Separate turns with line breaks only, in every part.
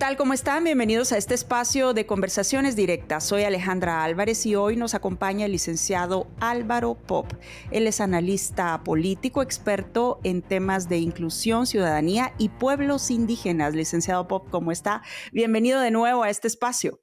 tal? ¿Cómo están? Bienvenidos a este espacio de conversaciones directas. Soy Alejandra Álvarez y hoy nos acompaña el licenciado Álvaro Pop. Él es analista político, experto en temas de inclusión, ciudadanía y pueblos indígenas. Licenciado Pop, ¿cómo está? Bienvenido de nuevo a este espacio.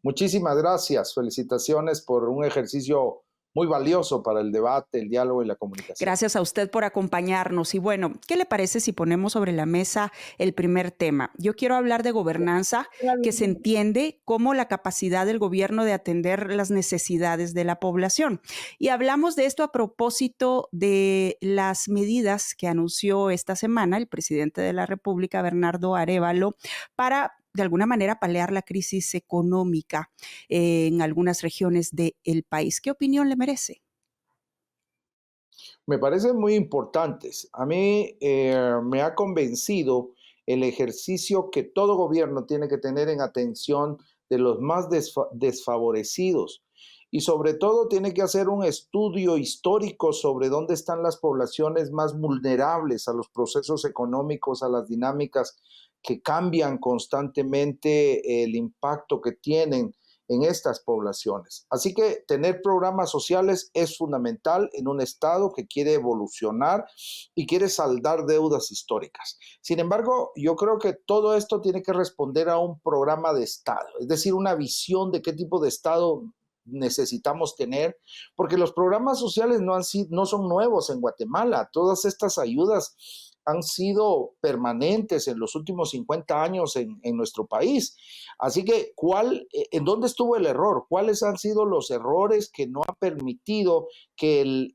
Muchísimas gracias. Felicitaciones por un ejercicio muy valioso para el debate, el diálogo y la comunicación.
Gracias a usted por acompañarnos. Y bueno, ¿qué le parece si ponemos sobre la mesa el primer tema? Yo quiero hablar de gobernanza, que se entiende como la capacidad del gobierno de atender las necesidades de la población. Y hablamos de esto a propósito de las medidas que anunció esta semana el presidente de la República, Bernardo Arévalo, para de alguna manera paliar la crisis económica en algunas regiones del país. ¿Qué opinión le merece?
Me parecen muy importantes. A mí me ha convencido el ejercicio que todo gobierno tiene que tener en atención de los más desfavorecidos y sobre todo tiene que hacer un estudio histórico sobre dónde están las poblaciones más vulnerables a los procesos económicos, a las dinámicas que cambian constantemente, el impacto que tienen en estas poblaciones. Así que tener programas sociales es fundamental en un Estado que quiere evolucionar y quiere saldar deudas históricas. Sin embargo, yo creo que todo esto tiene que responder a un programa de Estado, es decir, una visión de qué tipo de Estado necesitamos tener, porque los programas sociales no son nuevos en Guatemala. Todas estas ayudas han sido permanentes en los últimos 50 años en nuestro país. Así que, ¿en dónde estuvo el error? ¿Cuáles han sido los errores que no han permitido que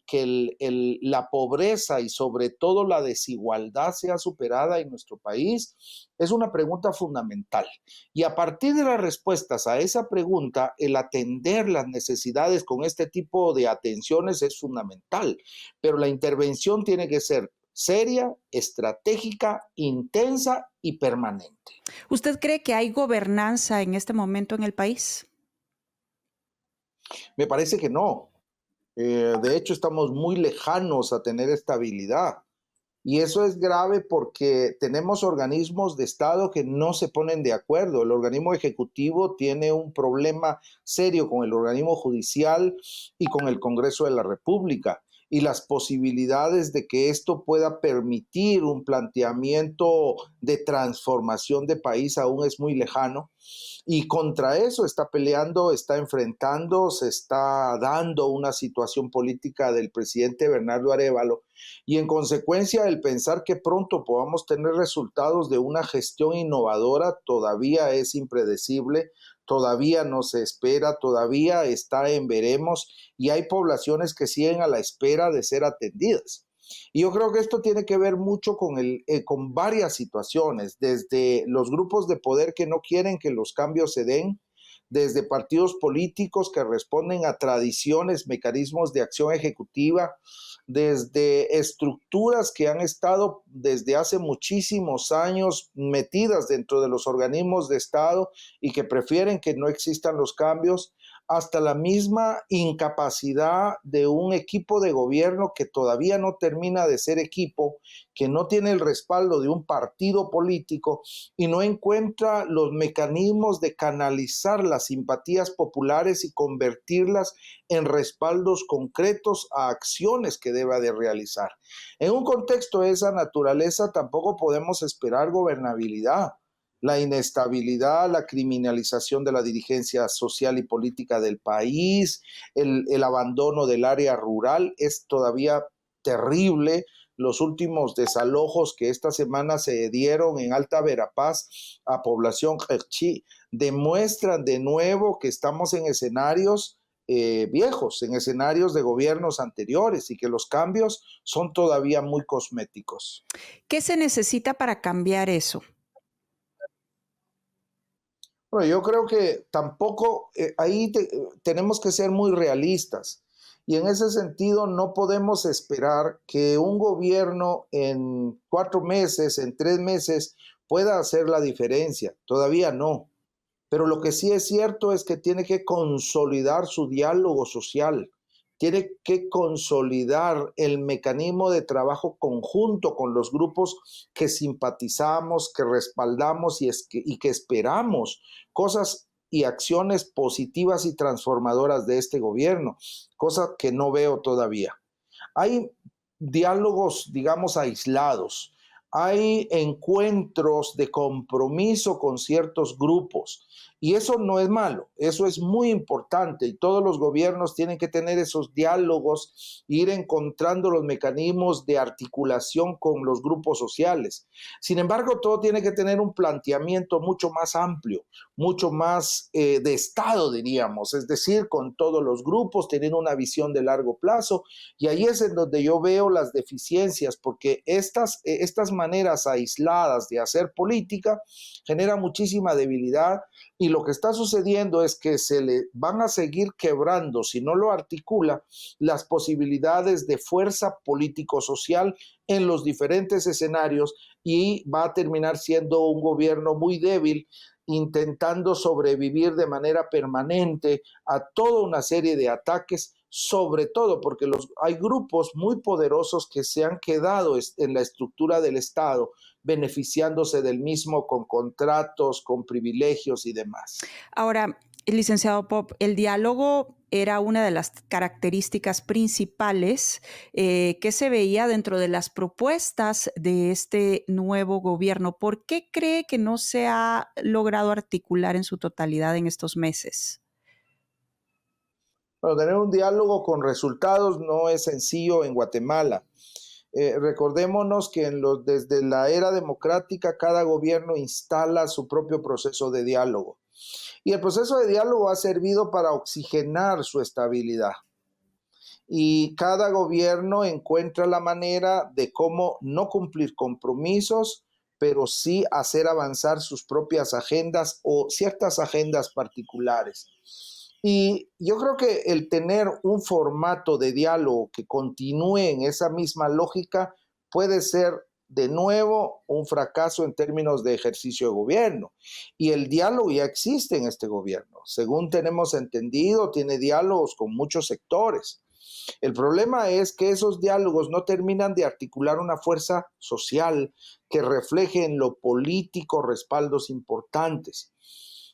la pobreza y sobre todo la desigualdad sea superada en nuestro país? Es una pregunta fundamental. Y a partir de las respuestas a esa pregunta, el atender las necesidades con este tipo de atenciones es fundamental. Pero la intervención tiene que ser seria, estratégica, intensa y permanente.
¿Usted cree que hay gobernanza en este momento en el país?
Me parece que no. De hecho, estamos muy lejanos a tener estabilidad. Y eso es grave porque tenemos organismos de Estado que no se ponen de acuerdo. El organismo ejecutivo tiene un problema serio con el organismo judicial y con el Congreso de la República. Y las posibilidades de que esto pueda permitir un planteamiento de transformación de país aún es muy lejano. Y contra eso está peleando, está enfrentando, se está dando una situación política del presidente Bernardo Arévalo. Y en consecuencia, el pensar que pronto podamos tener resultados de una gestión innovadora todavía es impredecible, todavía no se espera, todavía está en veremos y hay poblaciones que siguen a la espera de ser atendidas. Y yo creo que esto tiene que ver mucho con varias situaciones, desde los grupos de poder que no quieren que los cambios se den, desde partidos políticos que responden a tradiciones, mecanismos de acción ejecutiva, desde estructuras que han estado desde hace muchísimos años metidas dentro de los organismos de Estado y que prefieren que no existan los cambios, hasta la misma incapacidad de un equipo de gobierno que todavía no termina de ser equipo, que no tiene el respaldo de un partido político y no encuentra los mecanismos de canalizar las simpatías populares y convertirlas en respaldos concretos a acciones que deba de realizar. En un contexto de esa naturaleza tampoco podemos esperar gobernabilidad. La inestabilidad, la criminalización de la dirigencia social y política del país, el abandono del área rural es todavía terrible. Los últimos desalojos que esta semana se dieron en Alta Verapaz a población jerchí demuestran de nuevo que estamos en escenarios viejos, en escenarios de gobiernos anteriores y que los cambios son todavía muy cosméticos.
¿Qué se necesita para cambiar eso?
Bueno, yo creo que tampoco tenemos que ser muy realistas y en ese sentido no podemos esperar que un gobierno en 4 meses, en 3 meses pueda hacer la diferencia. Todavía no. Pero lo que sí es cierto es que tiene que consolidar su diálogo social, tiene que consolidar el mecanismo de trabajo conjunto con los grupos que simpatizamos, que respaldamos y que esperamos cosas y acciones positivas y transformadoras de este gobierno, cosa que no veo todavía. Hay diálogos, digamos, aislados, hay encuentros de compromiso con ciertos grupos y eso no es malo, eso es muy importante y todos los gobiernos tienen que tener esos diálogos, ir encontrando los mecanismos de articulación con los grupos sociales. Sin embargo, todo tiene que tener un planteamiento mucho más amplio, mucho más de Estado, diríamos, es decir, con todos los grupos, teniendo una visión de largo plazo. Y ahí es en donde yo veo las deficiencias, porque estas maneras aisladas de hacer política generan muchísima debilidad y lo que está sucediendo es que se le van a seguir quebrando, si no lo articula, las posibilidades de fuerza político-social en los diferentes escenarios y va a terminar siendo un gobierno muy débil intentando sobrevivir de manera permanente a toda una serie de ataques, sobre todo porque hay grupos muy poderosos que se han quedado en la estructura del Estado, beneficiándose del mismo con contratos, con privilegios y demás.
Ahora, licenciado Pop, el diálogo era una de las características principales que se veía dentro de las propuestas de este nuevo gobierno. ¿Por qué cree que no se ha logrado articular en su totalidad en estos meses?
Bueno, tener un diálogo con resultados no es sencillo en Guatemala. Recordémonos que desde la era democrática cada gobierno instala su propio proceso de diálogo. Y el proceso de diálogo ha servido para oxigenar su estabilidad. Y cada gobierno encuentra la manera de cómo no cumplir compromisos, pero sí hacer avanzar sus propias agendas o ciertas agendas particulares. Y yo creo que el tener un formato de diálogo que continúe en esa misma lógica puede ser de nuevo un fracaso en términos de ejercicio de gobierno. Y el diálogo ya existe en este gobierno. Según tenemos entendido, tiene diálogos con muchos sectores. El problema es que esos diálogos no terminan de articular una fuerza social que refleje en lo político respaldos importantes.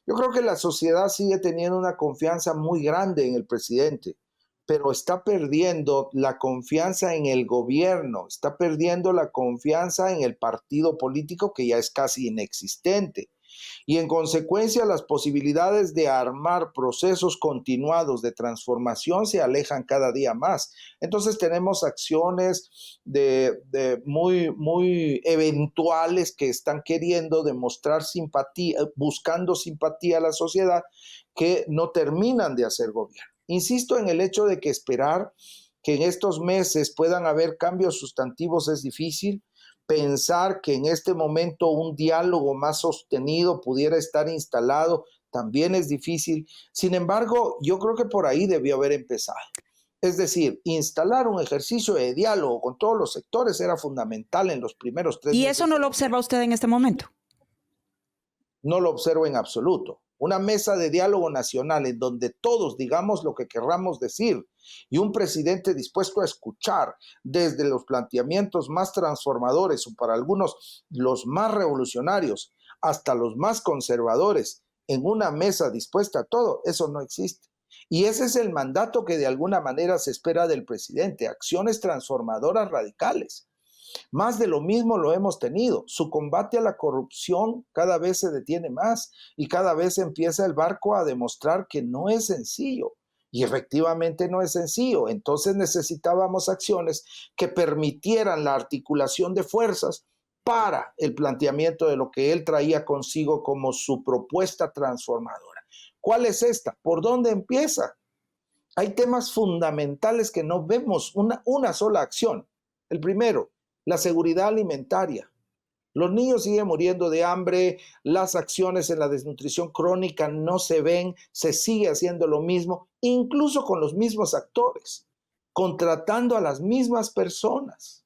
Yo creo que la sociedad sigue teniendo una confianza muy grande en el presidente, pero está perdiendo la confianza en el gobierno, está perdiendo la confianza en el partido político que ya es casi inexistente. Y en consecuencia las posibilidades de armar procesos continuados de transformación se alejan cada día más. Entonces tenemos acciones muy eventuales que están queriendo demostrar simpatía, buscando simpatía a la sociedad, que no terminan de hacer gobierno. Insisto en el hecho de que esperar que en estos meses puedan haber cambios sustantivos es difícil. Pensar que en este momento un diálogo más sostenido pudiera estar instalado también es difícil. Sin embargo, yo creo que por ahí debió haber empezado. Es decir, instalar un ejercicio de diálogo con todos los sectores era fundamental en los primeros 3
¿Y
meses.
eso no lo observa usted en este momento?
No lo observo en absoluto. Una mesa de diálogo nacional en donde todos digamos lo que querramos decir y un presidente dispuesto a escuchar desde los planteamientos más transformadores o para algunos los más revolucionarios hasta los más conservadores en una mesa dispuesta a todo, eso no existe. Y ese es el mandato que de alguna manera se espera del presidente, acciones transformadoras radicales. Más de lo mismo lo hemos tenido. Su combate a la corrupción cada vez se detiene más y cada vez empieza el barco a demostrar que no es sencillo. Y efectivamente no es sencillo. Entonces necesitábamos acciones que permitieran la articulación de fuerzas para el planteamiento de lo que él traía consigo como su propuesta transformadora. ¿Cuál es esta? ¿Por dónde empieza? Hay temas fundamentales que no vemos una sola acción. El primero, la seguridad alimentaria. Los niños siguen muriendo de hambre, las acciones en la desnutrición crónica no se ven, se sigue haciendo lo mismo, incluso con los mismos actores, contratando a las mismas personas.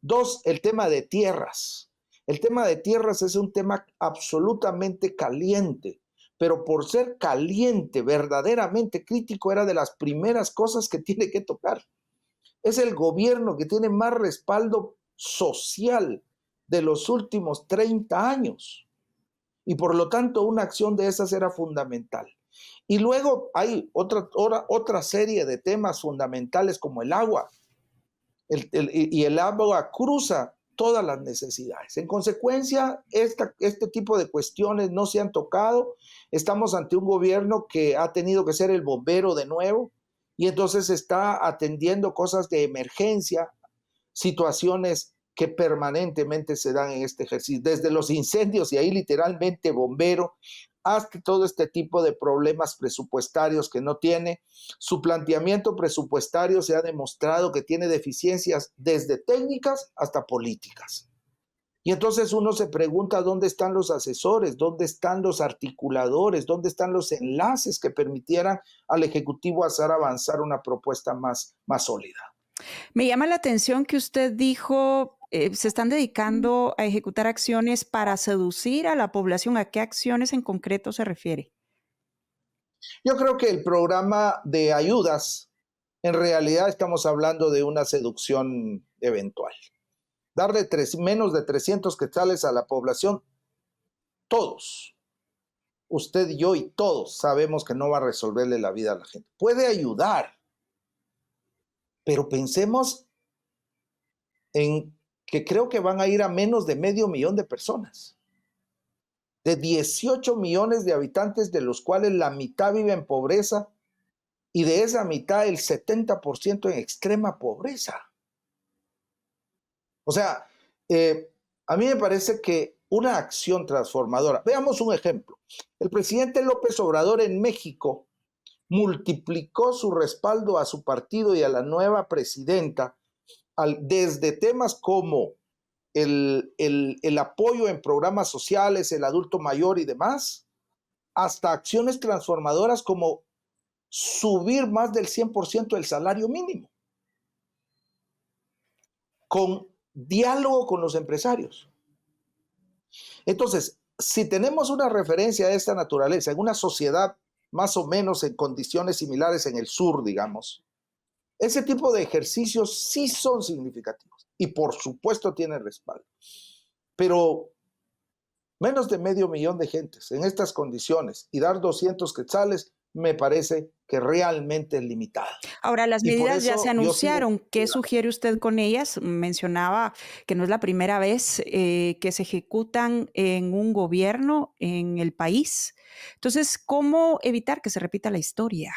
Dos, el tema de tierras. El tema de tierras es un tema absolutamente caliente, pero por ser caliente, verdaderamente crítico, era de las primeras cosas que tiene que tocar. Es el gobierno que tiene más respaldo social de los últimos 30 años. Y por lo tanto, una acción de esas era fundamental. Y luego hay otra serie de temas fundamentales como el agua. Y el agua cruza todas las necesidades. En consecuencia, este tipo de cuestiones no se han tocado. Estamos ante un gobierno que ha tenido que ser el bombero de nuevo y entonces está atendiendo cosas de emergencia, situaciones que permanentemente se dan en este ejercicio, desde los incendios, y ahí literalmente bombero, hasta todo este tipo de problemas presupuestarios que no tiene. Su planteamiento presupuestario se ha demostrado que tiene deficiencias desde técnicas hasta políticas. Y entonces uno se pregunta dónde están los asesores, dónde están los articuladores, dónde están los enlaces que permitieran al Ejecutivo hacer avanzar una propuesta más sólida.
Me llama la atención que usted dijo, se están dedicando a ejecutar acciones para seducir a la población. ¿A qué acciones en concreto se refiere?
Yo creo que el programa de ayudas, en realidad estamos hablando de una seducción eventual. Darle menos de 300 quetzales a la población, todos, usted y yo y todos sabemos que no va a resolverle la vida a la gente. Puede ayudar, pero pensemos en que creo que van a ir a menos de 500,000 de personas, de 18 millones de habitantes, de los cuales la mitad vive en pobreza, y de esa mitad el 70% en extrema pobreza. O sea, a mí me parece que una acción transformadora, veamos un ejemplo, el presidente López Obrador en México multiplicó su respaldo a su partido y a la nueva presidenta desde temas como el apoyo en programas sociales, el adulto mayor y demás, hasta acciones transformadoras como subir más del 100% el salario mínimo, con diálogo con los empresarios. Entonces, si tenemos una referencia de esta naturaleza en una sociedad más o menos en condiciones similares en el sur, digamos, ese tipo de ejercicios sí son significativos y por supuesto tienen respaldo. Pero menos de 500,000 de gentes en estas condiciones y dar 200 quetzales me parece que realmente es limitado.
Ahora, las
Y por
medidas ya se
eso yo sigo.
anunciaron. ¿Qué sugiere usted con ellas? Mencionaba que no es la primera vez que se ejecutan en un gobierno en el país. Entonces, ¿cómo evitar que se repita la historia?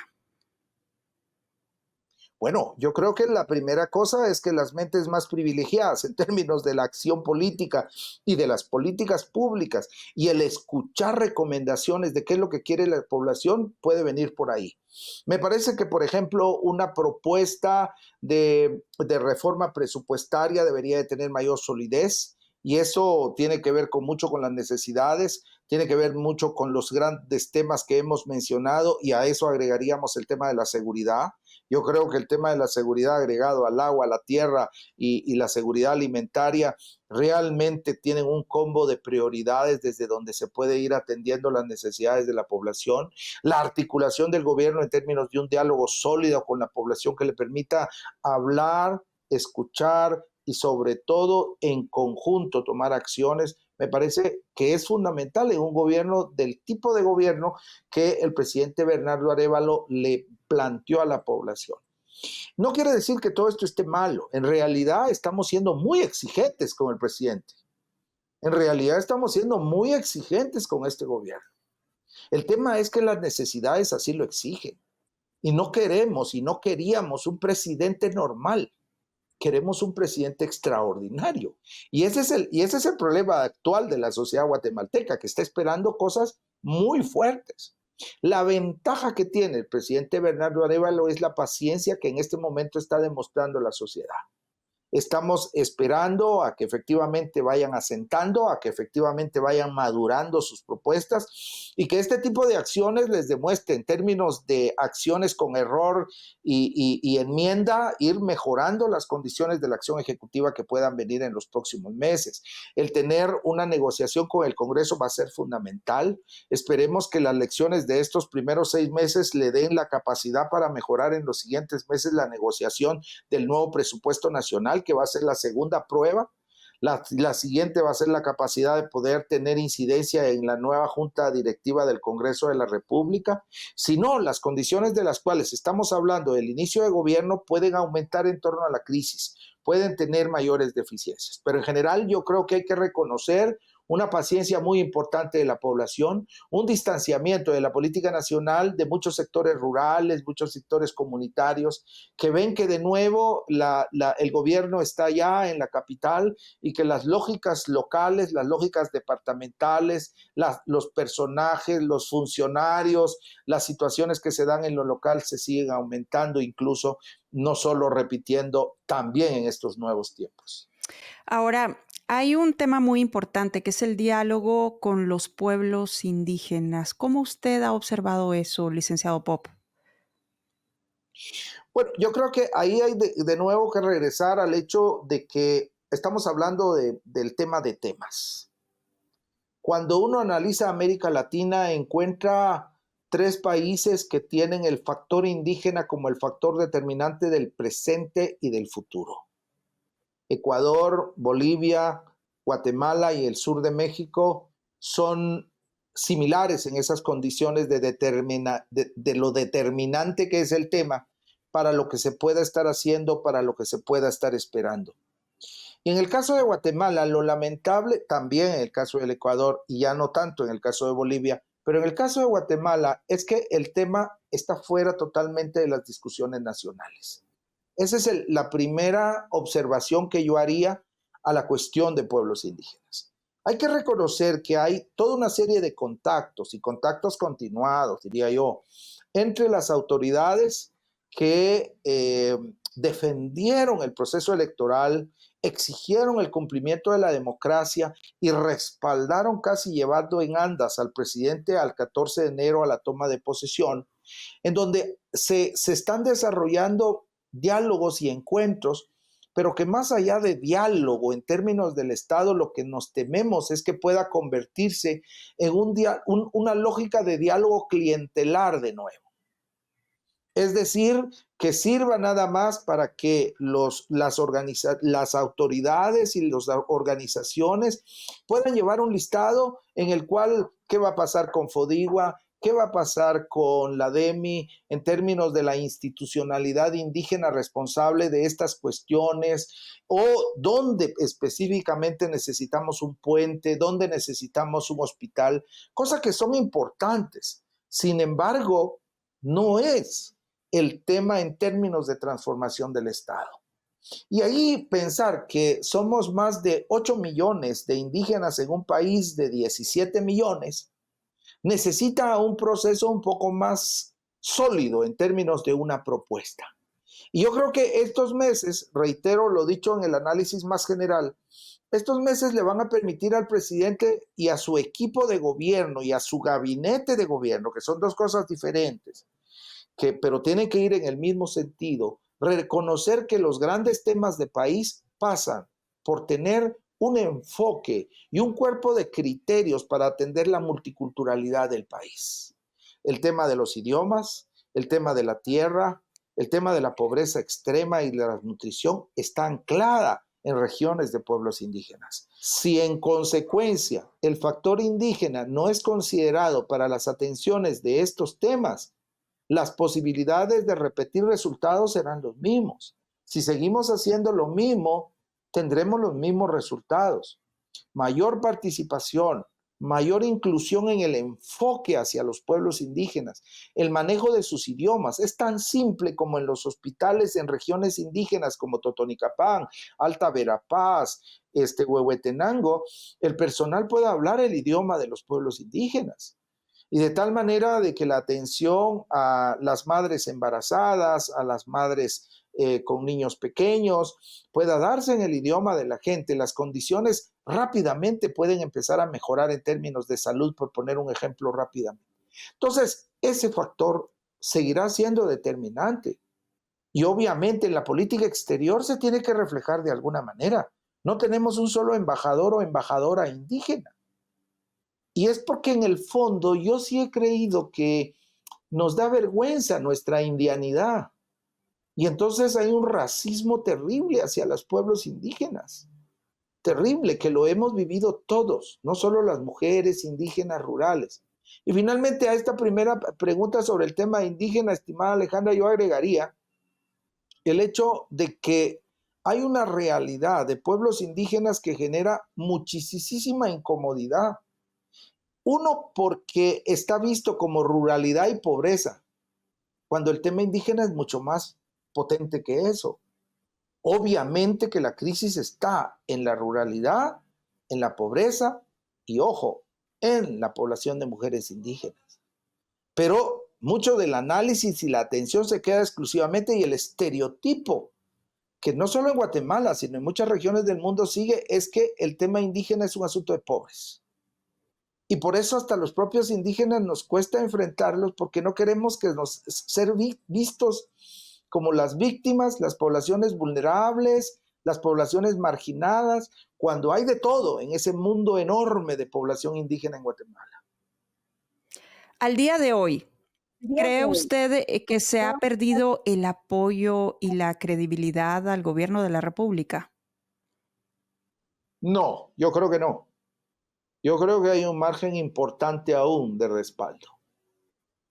Bueno, yo creo que la primera cosa es que las mentes más privilegiadas en términos de la acción política y de las políticas públicas y el escuchar recomendaciones de qué es lo que quiere la población puede venir por ahí. Me parece que, por ejemplo, una propuesta de reforma presupuestaria debería de tener mayor solidez. Y eso tiene que ver mucho con las necesidades, tiene que ver mucho con los grandes temas que hemos mencionado, y a eso agregaríamos el tema de la seguridad. Yo creo que el tema de la seguridad agregado al agua, a la tierra y la seguridad alimentaria realmente tienen un combo de prioridades desde donde se puede ir atendiendo las necesidades de la población. La articulación del gobierno en términos de un diálogo sólido con la población que le permita hablar, escuchar y sobre todo en conjunto tomar acciones, me parece que es fundamental en un gobierno del tipo de gobierno que el presidente Bernardo Arévalo le planteó a la población. No quiere decir que todo esto esté malo. En realidad estamos siendo muy exigentes con el presidente. En realidad estamos siendo muy exigentes con este gobierno. El tema es que las necesidades así lo exigen. Y no queremos y no queríamos un presidente normal. Queremos un presidente extraordinario. Y ese es el problema actual de la sociedad guatemalteca, que está esperando cosas muy fuertes. La ventaja que tiene el presidente Bernardo Arévalo es la paciencia que en este momento está demostrando la sociedad. Estamos esperando a que efectivamente vayan asentando, a que efectivamente vayan madurando sus propuestas y que este tipo de acciones les demuestre en términos de acciones con error y enmienda, ir mejorando las condiciones de la acción ejecutiva que puedan venir en los próximos meses. El tener una negociación con el Congreso va a ser fundamental. Esperemos que las lecciones de estos primeros 6 meses le den la capacidad para mejorar en los siguientes meses la negociación del nuevo presupuesto nacional, que va a ser la segunda prueba. La siguiente va a ser la capacidad de poder tener incidencia en la nueva Junta Directiva del Congreso de la República. Si no, las condiciones de las cuales estamos hablando del inicio de gobierno pueden aumentar en torno a la crisis, pueden tener mayores deficiencias. Pero en general yo creo que hay que reconocer una paciencia muy importante de la población, un distanciamiento de la política nacional de muchos sectores rurales, muchos sectores comunitarios, que ven que de nuevo el gobierno está ya en la capital y que las lógicas locales, las lógicas departamentales, los personajes, los funcionarios, las situaciones que se dan en lo local se siguen aumentando, incluso no solo repitiendo, también en estos nuevos tiempos.
Ahora, hay un tema muy importante que es el diálogo con los pueblos indígenas. ¿Cómo usted ha observado eso, licenciado Pop?
Bueno, yo creo que ahí hay de nuevo que regresar al hecho de que estamos hablando del tema de temas. Cuando uno analiza América Latina, encuentra 3 países que tienen el factor indígena como el factor determinante del presente y del futuro. Ecuador, Bolivia, Guatemala y el sur de México son similares en esas condiciones de lo determinante que es el tema para lo que se pueda estar haciendo, para lo que se pueda estar esperando. Y en el caso de Guatemala, lo lamentable, también en el caso del Ecuador, y ya no tanto en el caso de Bolivia, pero en el caso de Guatemala es que el tema está fuera totalmente de las discusiones nacionales. Esa es la primera observación que yo haría a la cuestión de pueblos indígenas. Hay que reconocer que hay toda una serie de contactos y contactos continuados, diría yo, entre las autoridades que defendieron el proceso electoral, exigieron el cumplimiento de la democracia y respaldaron casi llevando en andas al presidente al 14 de enero a la toma de posesión, en donde se están desarrollando diálogos y encuentros, pero que más allá de diálogo en términos del Estado, lo que nos tememos es que pueda convertirse en una lógica de diálogo clientelar de nuevo. Es decir, que sirva nada más para que las autoridades y las organizaciones puedan llevar un listado en el cual qué va a pasar con Fodigua, qué va a pasar con la DEMI en términos de la institucionalidad indígena responsable de estas cuestiones, o dónde específicamente necesitamos un puente, dónde necesitamos un hospital, cosas que son importantes. Sin embargo, no es el tema en términos de transformación del Estado. Y ahí pensar que somos más de 8 millones de indígenas en un país de 17 millones, necesita un proceso un poco más sólido en términos de una propuesta. Y yo creo que estos meses, reitero lo dicho en el análisis más general, estos meses le van a permitir al presidente y a su equipo de gobierno y a su gabinete de gobierno, que son 2 cosas diferentes, pero tienen que ir en el mismo sentido, reconocer que los grandes temas de país pasan por tener un enfoque y un cuerpo de criterios para atender la multiculturalidad del país. El tema de los idiomas, el tema de la tierra, el tema de la pobreza extrema y de la nutrición está anclada en regiones de pueblos indígenas. Si en consecuencia el factor indígena no es considerado para las atenciones de estos temas, las posibilidades de repetir resultados serán los mismos. Si seguimos haciendo lo mismo, tendremos los mismos resultados. Mayor participación, mayor inclusión en el enfoque hacia los pueblos indígenas, el manejo de sus idiomas. Es tan simple como en los hospitales en regiones indígenas como Totonicapán, Alta Verapaz, Huehuetenango, el personal puede hablar el idioma de los pueblos indígenas. Y de tal manera de que la atención a las madres embarazadas, a las madres con niños pequeños, pueda darse en el idioma de la gente, las condiciones rápidamente pueden empezar a mejorar en términos de salud, por poner un ejemplo rápidamente. Entonces, ese factor seguirá siendo determinante. Y obviamente en la política exterior se tiene que reflejar de alguna manera. No tenemos un solo embajador o embajadora indígena. Y es porque en el fondo yo sí he creído que nos da vergüenza nuestra indianidad. Y entonces hay un racismo terrible hacia los pueblos indígenas. Terrible, que lo hemos vivido todos, no solo las mujeres indígenas rurales. Y finalmente a esta primera pregunta sobre el tema indígena, estimada Alejandra, yo agregaría el hecho de que hay una realidad de pueblos indígenas que genera muchísima incomodidad. Uno, porque está visto como ruralidad y pobreza, cuando el tema indígena es mucho más potente que eso. Obviamente que la crisis está en la ruralidad, en la pobreza y, ojo, en la población de mujeres indígenas. Pero mucho del análisis y la atención se queda exclusivamente, y el estereotipo que no solo en Guatemala, sino en muchas regiones del mundo sigue, es que el tema indígena es un asunto de pobres. Y por eso hasta los propios indígenas nos cuesta enfrentarlos, porque no queremos que ser vistos como las víctimas, las poblaciones vulnerables, las poblaciones marginadas, cuando hay de todo en ese mundo enorme de población indígena en Guatemala.
Al día de hoy, ¿cree usted que se ha perdido el apoyo y la credibilidad al gobierno de la República?
No, yo creo que no. Yo creo que hay un margen importante aún de respaldo,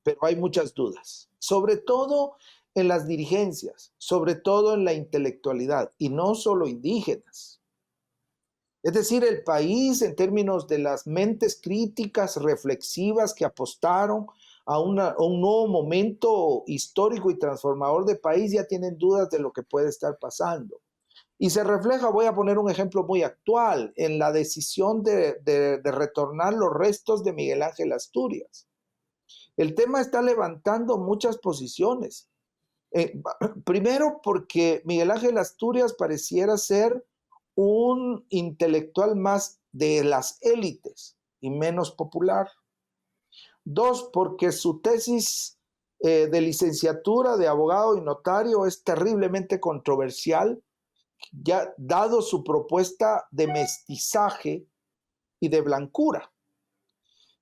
pero hay muchas dudas, sobre todo en las dirigencias, sobre todo en la intelectualidad, y no solo indígenas. Es decir, el país, en términos de las mentes críticas, reflexivas, que apostaron a un nuevo momento histórico y transformador de país, ya tienen dudas de lo que puede estar pasando. Y se refleja, voy a poner un ejemplo muy actual, en la decisión de retornar los restos de Miguel Ángel Asturias. El tema está levantando muchas posiciones. Primero, porque Miguel Ángel Asturias pareciera ser un intelectual más de las élites y menos popular. Dos, porque su tesis de licenciatura de abogado y notario es terriblemente controversial, ya dado su propuesta de mestizaje y de blancura.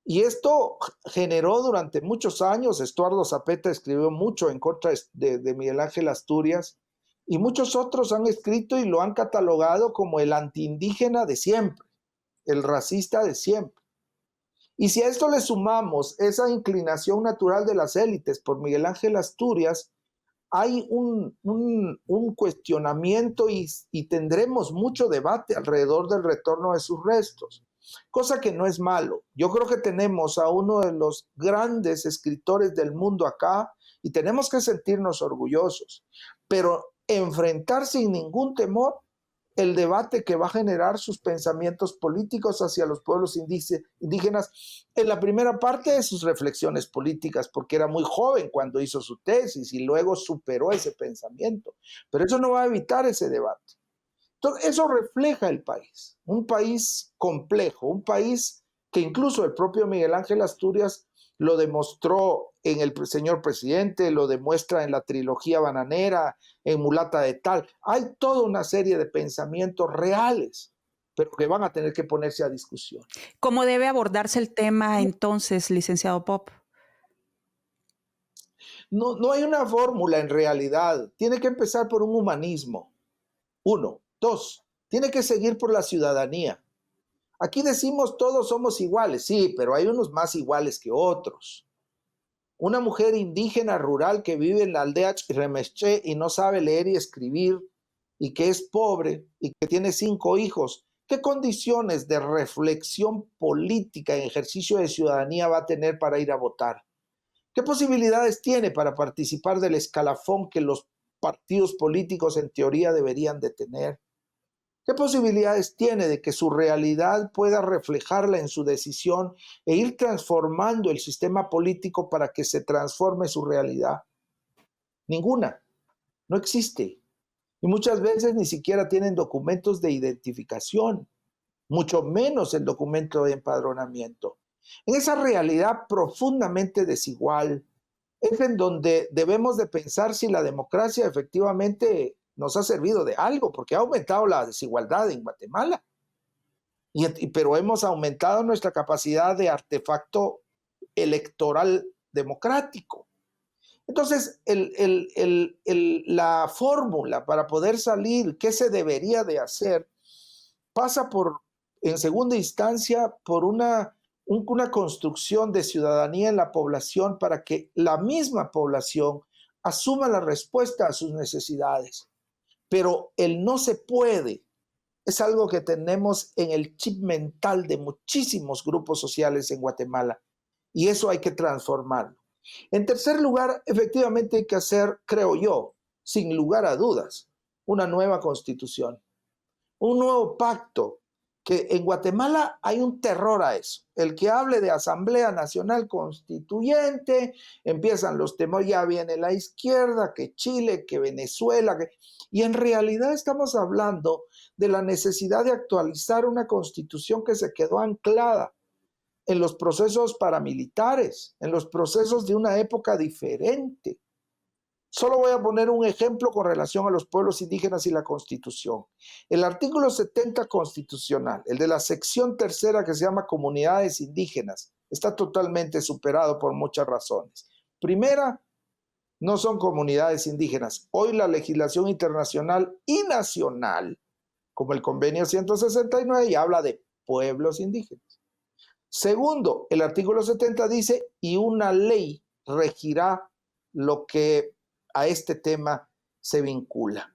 Y esto generó durante muchos años, Estuardo Zapeta escribió mucho en contra de Miguel Ángel Asturias, y muchos otros han escrito y lo han catalogado como el antiindígena de siempre, el racista de siempre. Y si a esto le sumamos esa inclinación natural de las élites por Miguel Ángel Asturias, hay un cuestionamiento y tendremos mucho debate alrededor del retorno de sus restos, cosa que no es malo. Yo creo que tenemos a uno de los grandes escritores del mundo acá y tenemos que sentirnos orgullosos, pero enfrentar sin ningún temor el debate que va a generar sus pensamientos políticos hacia los pueblos indígenas en la primera parte de sus reflexiones políticas, porque era muy joven cuando hizo su tesis y luego superó ese pensamiento. Pero eso no va a evitar ese debate. Entonces, eso refleja el país, un país complejo, un país que incluso el propio Miguel Ángel Asturias lo demostró en el señor presidente, lo demuestra en la trilogía bananera, en Mulata de Tal. Hay toda una serie de pensamientos reales, pero que van a tener que ponerse a discusión.
¿Cómo debe abordarse el tema entonces, licenciado Pop?
No hay una fórmula en realidad. Tiene que empezar por un humanismo. Uno. Dos, tiene que seguir por la ciudadanía. Aquí decimos todos somos iguales, sí, pero hay unos más iguales que otros. Una mujer indígena rural que vive en la aldea Remesché y no sabe leer y escribir, y que es pobre y que tiene 5 hijos, ¿qué condiciones de reflexión política en ejercicio de ciudadanía va a tener para ir a votar? ¿Qué posibilidades tiene para participar del escalafón que los partidos políticos en teoría deberían de tener? ¿Qué posibilidades tiene de que su realidad pueda reflejarla en su decisión e ir transformando el sistema político para que se transforme su realidad? Ninguna. No existe. Y muchas veces ni siquiera tienen documentos de identificación, mucho menos el documento de empadronamiento. En esa realidad profundamente desigual es en donde debemos de pensar si la democracia efectivamente nos ha servido de algo, porque ha aumentado la desigualdad en Guatemala. Pero hemos aumentado nuestra capacidad de artefacto electoral democrático. Entonces, la fórmula para poder salir, qué se debería de hacer, pasa por, en segunda instancia, por una construcción de ciudadanía en la población para que la misma población asuma la respuesta a sus necesidades. Pero el no se puede es algo que tenemos en el chip mental de muchísimos grupos sociales en Guatemala y eso hay que transformarlo. En tercer lugar, efectivamente hay que hacer, creo yo, sin lugar a dudas, una nueva constitución, un nuevo pacto, que en Guatemala hay un terror a eso. El que hable de Asamblea Nacional Constituyente, empiezan los temores, ya viene la izquierda, que Chile, que Venezuela, y en realidad estamos hablando de la necesidad de actualizar una constitución que se quedó anclada en los procesos paramilitares, en los procesos de una época diferente. Solo voy a poner un ejemplo con relación a los pueblos indígenas y la Constitución. El artículo 70 constitucional, el de la sección tercera que se llama comunidades indígenas, está totalmente superado por muchas razones. Primera, no son comunidades indígenas. Hoy la legislación internacional y nacional, como el convenio 169, ya habla de pueblos indígenas. Segundo, el artículo 70 dice, y una ley regirá lo que a este tema se vincula.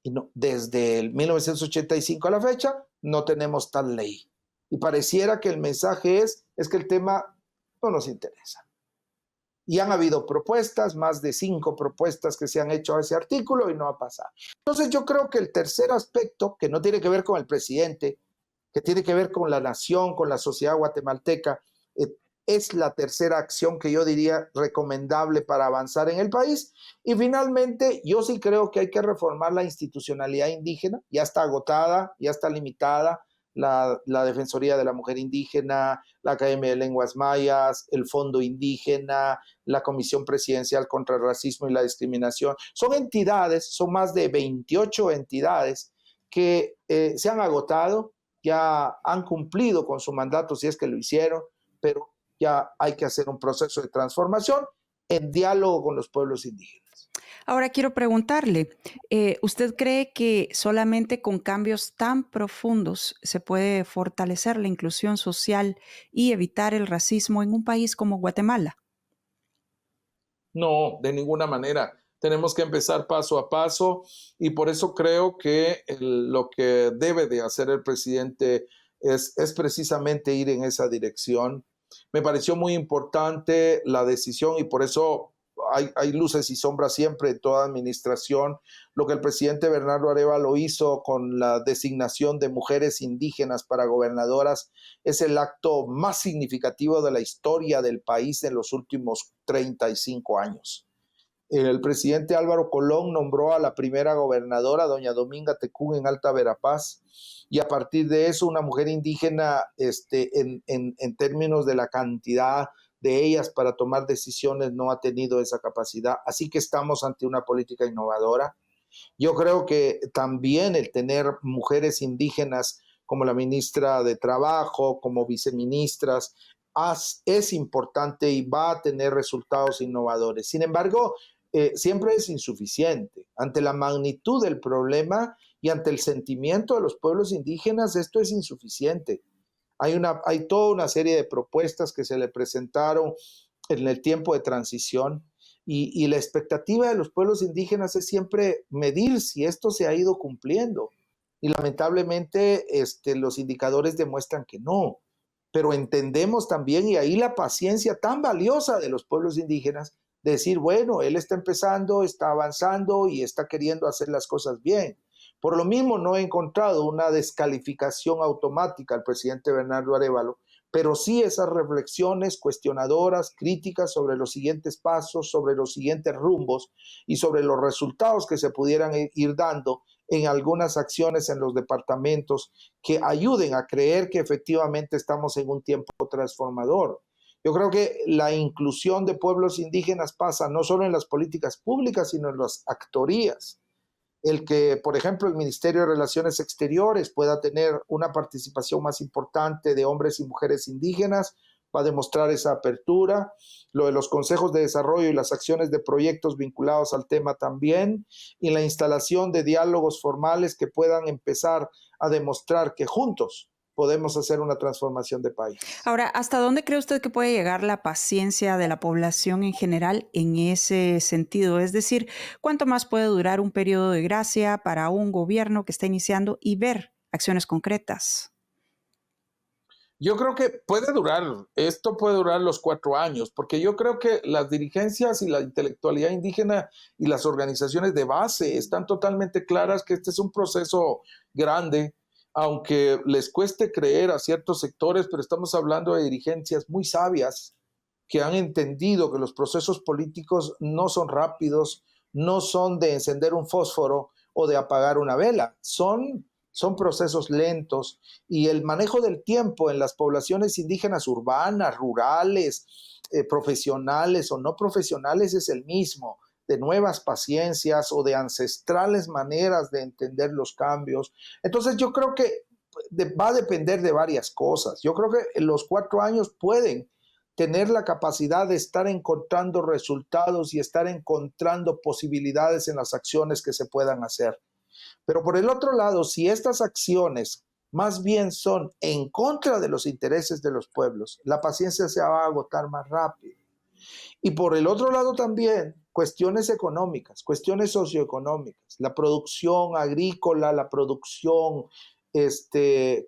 Y no, desde el 1985 a la fecha no tenemos tal ley. Y pareciera que el mensaje es que el tema no nos interesa. Y han habido propuestas, más de 5 propuestas que se han hecho a ese artículo y no ha pasado. Entonces yo creo que el tercer aspecto, que no tiene que ver con el presidente, que tiene que ver con la nación, con la sociedad guatemalteca, es la tercera acción que yo diría recomendable para avanzar en el país. Y finalmente, yo sí creo que hay que reformar la institucionalidad indígena. Ya está agotada, ya está limitada la Defensoría de la Mujer Indígena, la Academia de Lenguas Mayas, el Fondo Indígena, la Comisión Presidencial contra el Racismo y la Discriminación. Son entidades, son más de 28 entidades que se han agotado, ya han cumplido con su mandato si es que lo hicieron, pero ya hay que hacer un proceso de transformación en diálogo con los pueblos indígenas.
Ahora quiero preguntarle, ¿usted cree que solamente con cambios tan profundos se puede fortalecer la inclusión social y evitar el racismo en un país como Guatemala?
No, de ninguna manera. Tenemos que empezar paso a paso y por eso creo que lo que debe de hacer el presidente es precisamente ir en esa dirección. Me pareció muy importante la decisión y por eso hay luces y sombras siempre en toda administración. Lo que el presidente Bernardo Arévalo hizo con la designación de mujeres indígenas para gobernadoras es el acto más significativo de la historia del país en los últimos 35 años. El presidente Álvaro Colón nombró a la primera gobernadora, doña Dominga Tecún, en Alta Verapaz, y a partir de eso una mujer indígena en términos de la cantidad de ellas para tomar decisiones no ha tenido esa capacidad. Así que estamos ante una política innovadora. Yo creo que también el tener mujeres indígenas como la ministra de Trabajo, como viceministras, es importante y va a tener resultados innovadores. Sin embargo, siempre es insuficiente. Ante la magnitud del problema y ante el sentimiento de los pueblos indígenas, esto es insuficiente. Hay toda una serie de propuestas que se le presentaron en el tiempo de transición y la expectativa de los pueblos indígenas es siempre medir si esto se ha ido cumpliendo. Y lamentablemente los indicadores demuestran que no. Pero entendemos también, y ahí la paciencia tan valiosa de los pueblos indígenas, de decir, bueno, él está empezando, está avanzando y está queriendo hacer las cosas bien. Por lo mismo, no he encontrado una descalificación automática al presidente Bernardo Arévalo, pero sí esas reflexiones cuestionadoras, críticas sobre los siguientes pasos, sobre los siguientes rumbos y sobre los resultados que se pudieran ir dando en algunas acciones en los departamentos que ayuden a creer que efectivamente estamos en un tiempo transformador. Yo creo que la inclusión de pueblos indígenas pasa no solo en las políticas públicas, sino en las actorías. El que, por ejemplo, el Ministerio de Relaciones Exteriores pueda tener una participación más importante de hombres y mujeres indígenas va a demostrar esa apertura. Lo de los consejos de desarrollo y las acciones de proyectos vinculados al tema también, y la instalación de diálogos formales que puedan empezar a demostrar que juntos podemos hacer una transformación de país.
Ahora, ¿hasta dónde cree usted que puede llegar la paciencia de la población en general en ese sentido? Es decir, ¿cuánto más puede durar un periodo de gracia para un gobierno que está iniciando y ver acciones concretas?
Yo creo que esto puede durar los 4 años, porque yo creo que las dirigencias y la intelectualidad indígena y las organizaciones de base están totalmente claras que este es un proceso grande, aunque les cueste creer a ciertos sectores, pero estamos hablando de dirigencias muy sabias que han entendido que los procesos políticos no son rápidos, no son de encender un fósforo o de apagar una vela, son procesos lentos, y el manejo del tiempo en las poblaciones indígenas urbanas, rurales, profesionales o no profesionales es el mismo, de nuevas paciencias o de ancestrales maneras de entender los cambios. Entonces yo creo que va a depender de varias cosas. Yo creo que los 4 años pueden tener la capacidad de estar encontrando resultados y estar encontrando posibilidades en las acciones que se puedan hacer. Pero por el otro lado, si estas acciones más bien son en contra de los intereses de los pueblos, la paciencia se va a agotar más rápido. Y por el otro lado también, cuestiones económicas, cuestiones socioeconómicas, la producción agrícola, la producción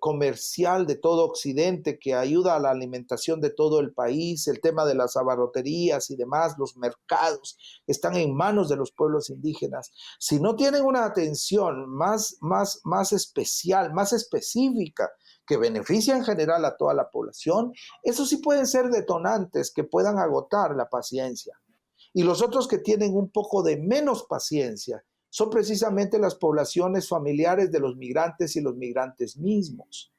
comercial de todo Occidente que ayuda a la alimentación de todo el país, el tema de las abarroterías y demás, los mercados están en manos de los pueblos indígenas. Si no tienen una atención más especial, más específica, que beneficia en general a toda la población, eso sí pueden ser detonantes que puedan agotar la paciencia. Y los otros que tienen un poco de menos paciencia son precisamente las poblaciones familiares de los migrantes y los migrantes mismos.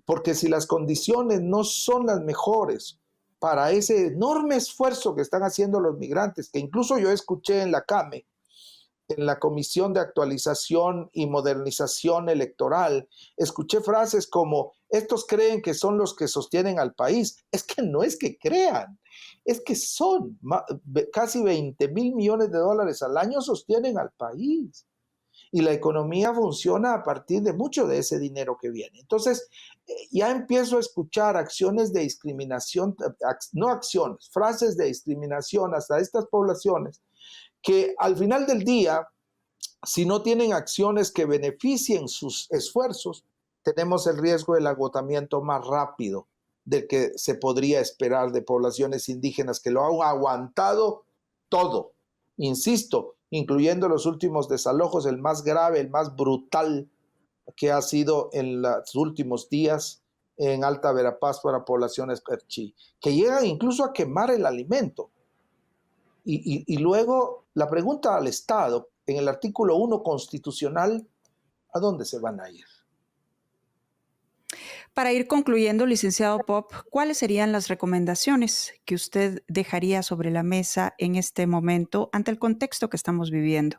Porque si las condiciones no son las mejores para ese enorme esfuerzo que están haciendo los migrantes, que incluso yo escuché en la CAME, en la Comisión de Actualización y Modernización Electoral, escuché frases como: estos creen que son los que sostienen al país. Es que no es que crean, es que son casi 20,000 millones de dólares al año sostienen al país. Y la economía funciona a partir de mucho de ese dinero que viene. Entonces, ya empiezo a escuchar acciones de discriminación, no acciones, frases de discriminación hasta estas poblaciones, que al final del día, si no tienen acciones que beneficien sus esfuerzos, tenemos el riesgo del agotamiento más rápido del que se podría esperar de poblaciones indígenas que lo han aguantado todo, insisto, incluyendo los últimos desalojos, el más grave, el más brutal que ha sido en los últimos días en Alta Verapaz para poblaciones perchí, que llegan incluso a quemar el alimento. Y luego la pregunta al Estado, en el artículo 1 constitucional, ¿a dónde se van a ir?
Para ir concluyendo, licenciado Pop, ¿cuáles serían las recomendaciones que usted dejaría sobre la mesa en este momento ante el contexto que estamos viviendo?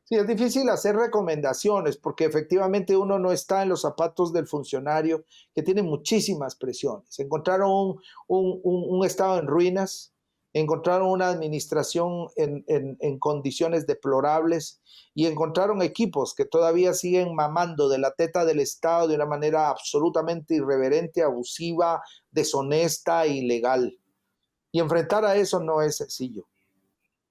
Sí, es difícil hacer recomendaciones porque efectivamente uno no está en los zapatos del funcionario que tiene muchísimas presiones. Encontraron un Estado en ruinas, encontraron una administración en condiciones deplorables y encontraron equipos que todavía siguen mamando de la teta del Estado de una manera absolutamente irreverente, abusiva, deshonesta e ilegal. Y enfrentar a eso no es sencillo.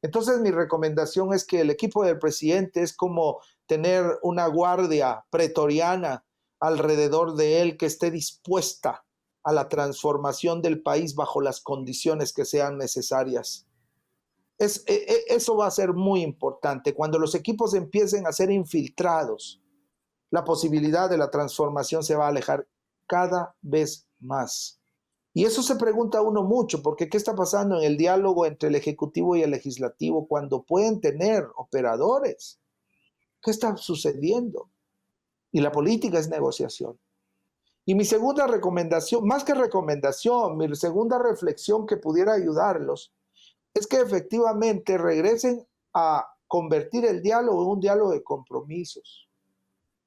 Entonces mi recomendación es que el equipo del presidente es como tener una guardia pretoriana alrededor de él que esté dispuesta a la transformación del país bajo las condiciones que sean necesarias. Eso va a ser muy importante. Cuando los equipos empiecen a ser infiltrados, la posibilidad de la transformación se va a alejar cada vez más. Y eso se pregunta uno mucho, porque ¿qué está pasando en el diálogo entre el Ejecutivo y el Legislativo cuando pueden tener operadores? ¿Qué está sucediendo? Y la política es negociación. Y mi segunda recomendación, más que recomendación, mi segunda reflexión que pudiera ayudarlos, es que efectivamente regresen a convertir el diálogo en un diálogo de compromisos.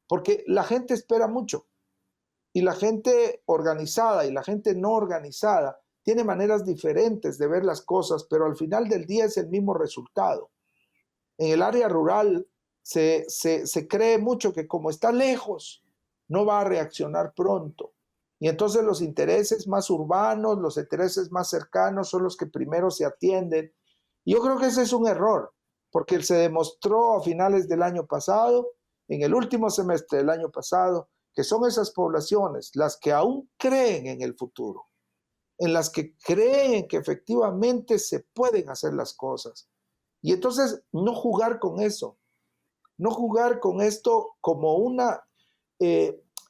Porque la gente espera mucho. Y la gente organizada y la gente no organizada tiene maneras diferentes de ver las cosas, pero al final del día es el mismo resultado. En el área rural se cree mucho que como está lejos, no va a reaccionar pronto. Y entonces los intereses más urbanos, los intereses más cercanos son los que primero se atienden. Y yo creo que ese es un error, porque se demostró a finales del año pasado, en el último semestre del año pasado, que son esas poblaciones las que aún creen en el futuro, en las que creen que efectivamente se pueden hacer las cosas. Y entonces no jugar con eso, no jugar con esto como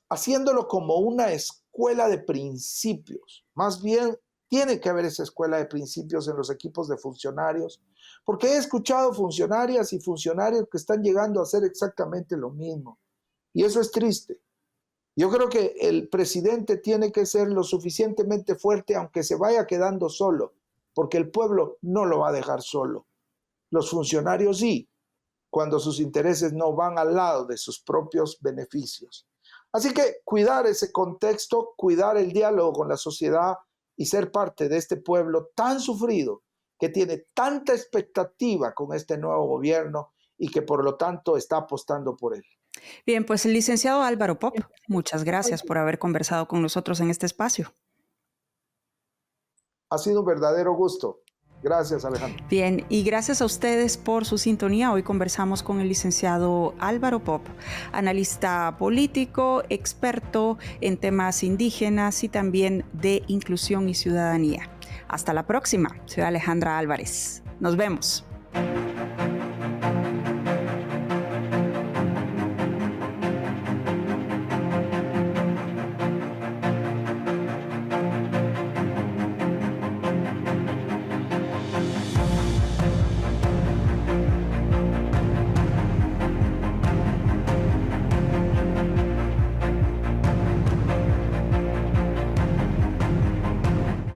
haciéndolo como una escuela de principios. Más bien tiene que haber esa escuela de principios en los equipos de funcionarios, porque he escuchado funcionarias y funcionarios que están llegando a hacer exactamente lo mismo. Y eso es triste. Yo creo que el presidente tiene que ser lo suficientemente fuerte, aunque se vaya quedando solo, porque el pueblo no lo va a dejar solo. Los funcionarios sí, cuando sus intereses no van al lado de sus propios beneficios. Así que cuidar ese contexto, cuidar el diálogo con la sociedad y ser parte de este pueblo tan sufrido, que tiene tanta expectativa con este nuevo gobierno y que por lo tanto está apostando por él.
Bien, pues el licenciado Álvaro Pop, muchas gracias por haber conversado con nosotros en este espacio.
Ha sido un verdadero gusto. Gracias, Alejandro.
Bien, y gracias a ustedes por su sintonía. Hoy conversamos con el licenciado Álvaro Pop, analista político, experto en temas indígenas y también de inclusión y ciudadanía. Hasta la próxima. Soy Alejandra Álvarez. Nos vemos.